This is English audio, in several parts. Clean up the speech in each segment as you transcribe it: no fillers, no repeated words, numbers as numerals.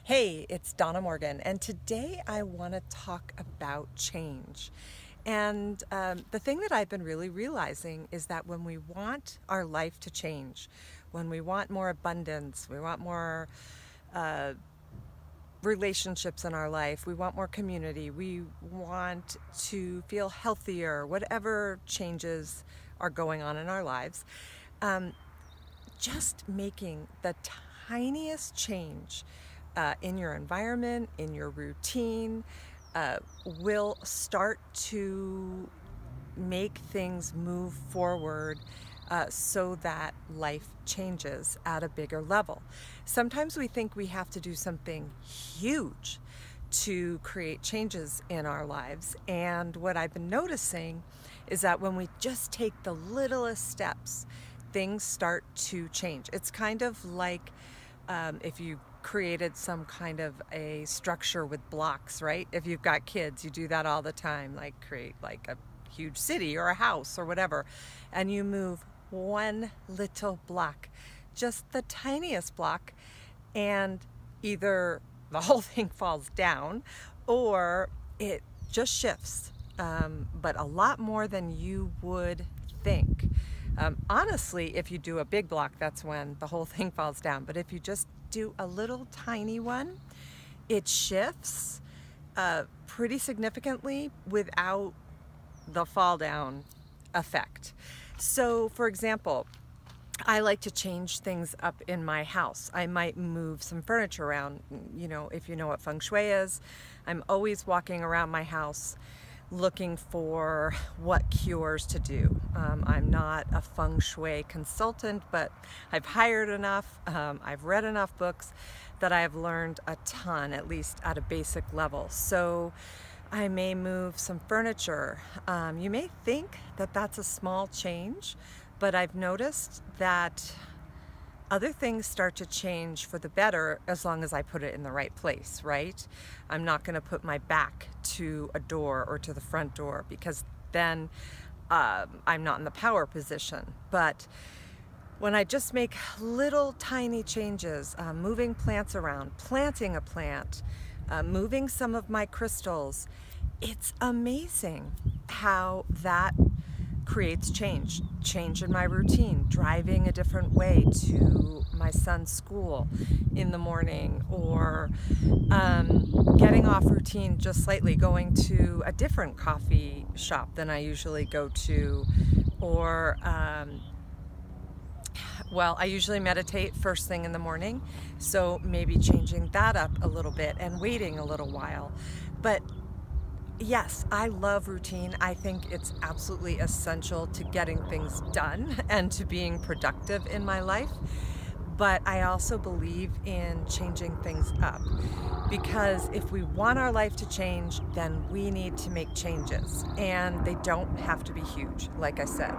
Hey, it's Donna Morgan, and today I want to talk about change. And the thing that I've been really realizing is that when we want our life to change, when we want more abundance, we want more relationships in our life, we want more community, we want to feel healthier, whatever changes are going on in our lives, just making the tiniest change in your environment, in your routine, will start to make things move forward so that life changes at a bigger level. Sometimes we think we have to do something huge to create changes in our lives. And what I've been noticing is that when we just take the littlest steps, things start to change. It's kind of like if you created some kind of a structure with blocks, right? If you've got kids, you do that all the time, like create like a huge city or a house or whatever, and you move one little block, just the tiniest block, and either the whole thing falls down or it just shifts, but a lot more than you would think. Honestly, if you do a big block, that's when the whole thing falls down. But if you just do a little tiny one, it shifts pretty significantly without the fall down effect. So, for example, I like to change things up in my house. I might move some furniture around. You know, if you know what feng shui is, I'm always walking around my house looking for what cures to do. I'm not a feng shui consultant, but I've hired enough, I've read enough books that I've learned a ton, at least at a basic level. So I may move some furniture. You may think that that's a small change, but I've noticed that other things start to change for the better as long as I put it in the right place, right? I'm not going to put my back to a door or to the front door because then I'm not in the power position. But when I just make little tiny changes, moving plants around, planting a plant, moving some of my crystals, it's amazing how that creates change in my routine, driving a different way to my son's school in the morning, or getting off routine just slightly, going to a different coffee shop than I usually go to, or I usually meditate first thing in the morning, so maybe changing that up a little bit and waiting a little while. But yes, I love routine. I think it's absolutely essential to getting things done and to being productive in my life. But I also believe in changing things up, because if we want our life to change, then we need to make changes. And they don't have to be huge, like I said,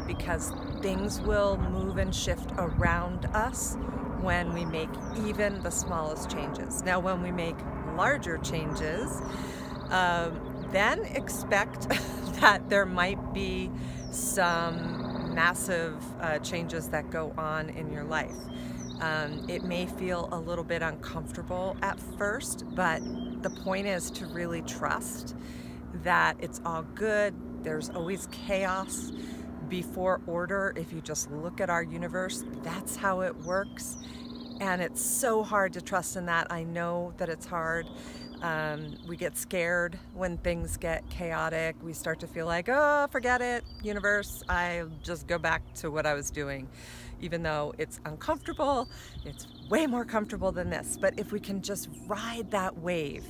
because things will move and shift around us when we make even the smallest changes. Now, when we make larger changes, then expect that there might be some massive changes that go on in your life. It may feel a little bit uncomfortable at first, but the point is to really trust that it's all good. There's always chaos before order. If you just look at our universe, that's how it works. And it's so hard to trust in that. I know that it's hard. We get scared when things get chaotic. We start to feel like, oh, forget it, universe. I'll just go back to what I was doing. Even though it's uncomfortable, it's way more comfortable than this. But if we can just ride that wave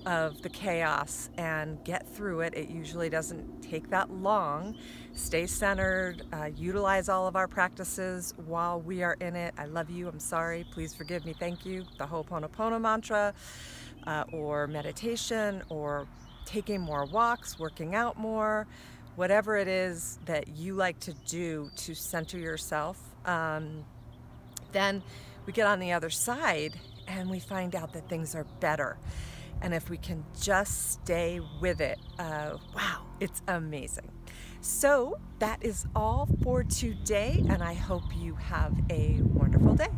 of the chaos and get through it, it usually doesn't take that long. Stay centered, utilize all of our practices while we are in it. I love you, I'm sorry, please forgive me, thank you. The Ho'oponopono mantra, or meditation, or taking more walks, working out more, whatever it is that you like to do to center yourself. Then we get on the other side and we find out that things are better. And if we can just stay with it, wow, it's amazing. So that is all for today, and I hope you have a wonderful day.